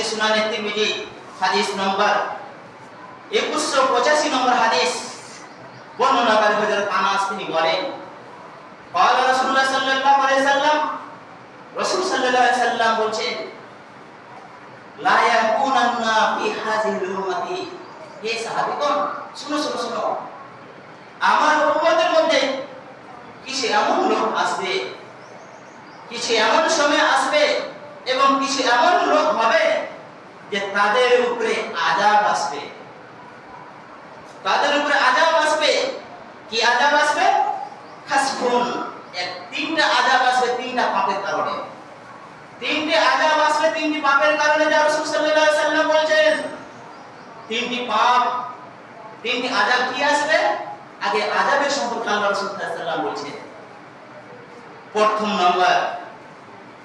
সুনানে তিরমিজি হাদিস নম্বর 2185 নম্বর হাদিস বর্ণনাকারী হযরত আনাস তিনি বলেন قال رسول الله صلى الله عليه وسلم রাসূল সাল্লাল্লাহু আলাইহি সাল্লাম বলেন লা ইয়াকুনান্না ফি হাযিহিল উম্মতি হে সাহাবীগণ শুনো আমার উম্মতের মধ্যে কিছু এমন লোক আসবে, কিছু এমন সময় আসবে এবং কিছু এমন লোক হবে যে তাদের উপরে আযাব আসবে, তাদের উপরে আযাব আসবে। কি আযাব আসবে? খাসফুন, তিনটা আযাব আসবে তিনটা পাপের কারণে। তিনটি আযাব আসবে তিনটি পাপের কারণে, যা রাসূল সাল্লাল্লাহু আলাইহি সাল্লাম বলেছেন। তিনটি পাপ, তিনটি আযাব কি আসবে? আগে আযাবের সম্পর্কে আল্লাহ রাসূল সাল্লাল্লাহু আলাইহি সাল্লাম বলেছেন। প্রথম নম্বর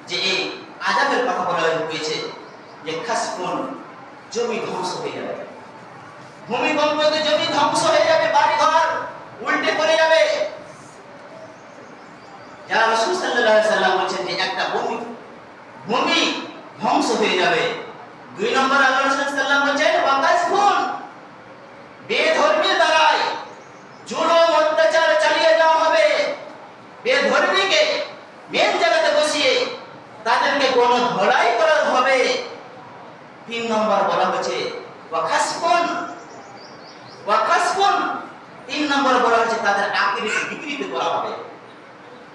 যে এই আযাবের কথা বলা হয়েছে যে খাসফুন, জমি ধ্বংস হয়ে যাবে। ভূমিকম্পতে জমি ধ্বংস হয়ে যাবে, বাড়িঘর উল্টে পড়ে যাবে। যা রাসূল সাল্লাল্লাহু আলাইহি সাল্লাম বলেছেন যে একটা ভূমি ধ্বংস হয়ে যাবে। দুই নম্বর আল্লাহ রাসূল সাল্লাল্লাহু আলাইহি সাল্লাম বলেছেন ওয়াকাসফুন, বেধর্মী দ্বারাই জুলুম অত্যাচার চালিয়ে যাওয়া হবে। বেধর্মীকে মেন জায়গাতে বসিয়ে তাদেরকে গণধোলাই করা হবে। তিন নম্বর বলা হয়েছে ওয়াকাসফুন, তিন নম্বর বলা হয়েছে তাদের আকৃতি বিকৃত করা হবে,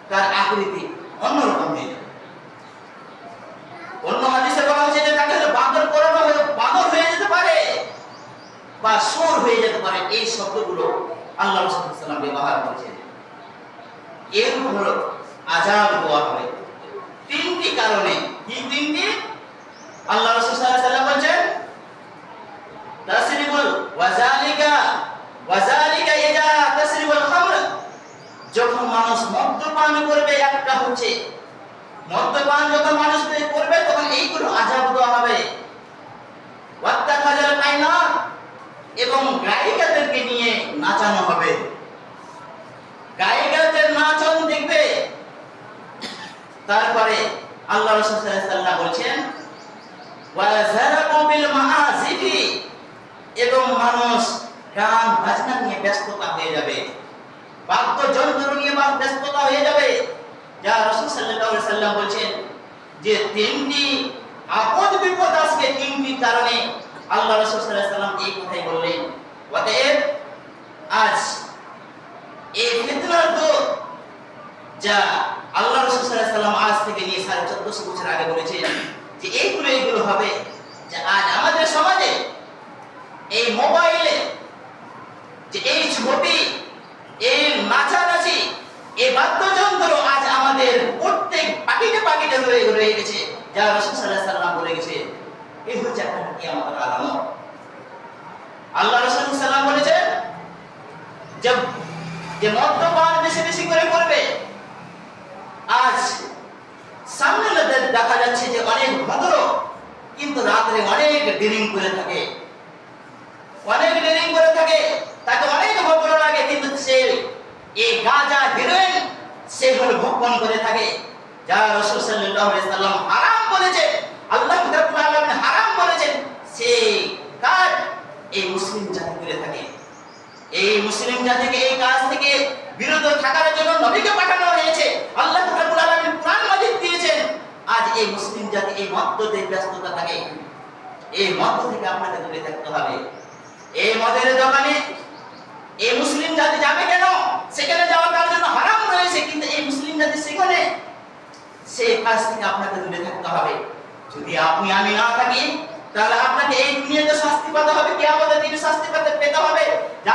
তার আকৃতি অন্যরকম হয়ে যাবে। অন্য হাদিসে বলা হয়েছে যে তাকে বাঁদর করানো হয়ে বাঁদর হয়ে যেতে পারে বা শুঁড় হয়ে যেতে পারে। এই শব্দগুলো আল্লাহ রাসূল সাল্লাল্লাহু আলাইহি ওয়াসাল্লাম ব্যবহার করেছেন। এর হলো আযাব দেওয়া হবে তিনটি কারণে। কি তিনটি? আল্লাহ রাসূল সাল্লাল্লাহু আলাইহি ওয়াসাল্লাম বলেন তাসরিবুল ওয়াজালিকা ইজা তাসরিবুল খামর, যখন মানুষ মদ্যপান করবে, একটা হচ্ছে মদ্যপান যখন মানুষ করবে তখন এইগুলো আযাব দেওয়া হবে। ওয়াত্তাখাজাল কায়নাত, এবং গায়িকাদেরকে নিয়ে নাচানো হবে, গায়িকাদের নাচন দেখবে। তারপরে আল্লাহ রাসূল সাল্লাল্লাহু আলাইহি ওয়াসাল্লাম বলেন ওয়া যারাবু বিল মাআসিফি, এবং মানুষ গান বাজনা নিয়ে ব্যস্ততা হয়ে যাবে, বাদ্যযন্ত্র নিয়ে ব্যস্ততা হয়ে যাবে। যা রাসূল সাল্লাল্লাহু আলাইহি ওয়াসাল্লাম বলেন যে তিনটি আপদ বিপদ আসবে তিনটি কারণে। আল্লাহ রাসূল সাল্লাল্লাহু আলাইহি ওয়াসাল্লাম এই কথাই বললেন। অতএব আজ এই ফিতনার দৌর যা আল্লাহ রাসূল সাল্লাল্লাহু আলাইহি ওয়াসাল্লাম আজ থেকে নিয়ে 1450 বছর আগে বলেছেন যে এইগুলো হবে, যে আজ আমাদের সমাজে এই মোবাইলে যে এই ছবি, এই নাচানাচি, এই বাদ্যযন্ত্র আজ আমাদের প্রত্যেক পাকিটে রয়ে গেছে। যা রাসূল সাল্লাল্লাহু আলাইহি ওয়াসাল্লাম বলে গেছে এই হচ্ছে একটা কিয়ামতের আলামত। আল্লাহ রাসূল সাল্লাল্লাহু আলাইহি ওয়াসাল্লাম বলেছেন যে মদ্যপান বেশি করে করবে। আজ সামনে দেখা যাচ্ছে যে অনেক ভদ্র কিন্তু রাতে অনেক ড্রিঙ্ক করে থাকে, তাকে অনেক ভদ্র লাগে কিন্তু সে এই গাঁজা হেরোইন সে হলো ভক্ষণ করে থাকে। যা রাসূল সাল্লাল্লাহু আলাইহি ওয়াসাল্লাম হারাম বলেছে, আল্লাহ রাব্বুল আলামিন হারাম বলেছেন, সেই কাজ এই মুসলিম জাতি করে থাকে। এই মুসলিম জাতিকে এই কাজ থেকে বিরত থাকার জন্য নবীকে পাঠানো হয়েছে। আল্লাহ রাব্বুল আলামিন কোরআন মাজিদ দিয়েছেন। আজ এই মুসলিম জাতি এই মদ্যতে ব্যস্ততা থাকে, এই মদ্য থেকে আপনাকে দূরে থাকতে হবে। এই মদের দোকানে এই মুসলিম জাতি যাবে কেন? সেখানে যাওয়া তার জন্য হারাম রয়েছে, কিন্তু এই মুসলিম জাতি সেখানে, সেই কাজ থেকে আপনাকে দূরে থাকতে হবে। যদি আমি না থাকি তাহলে আপনাকে এই দুনিয়াতে শাস্তি পেতে হবে, কিয়ামতের দিনে শাস্তি পেতে হবে।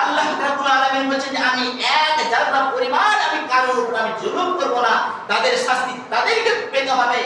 আল্লাহ রাব্বুল আলামিন বলেছেন যে আমি এক জাররা পরিমাণ আমি কারোর উপর আমি জুলুম করব না, তাদের শাস্তি তাদেরকে পেতে হবে।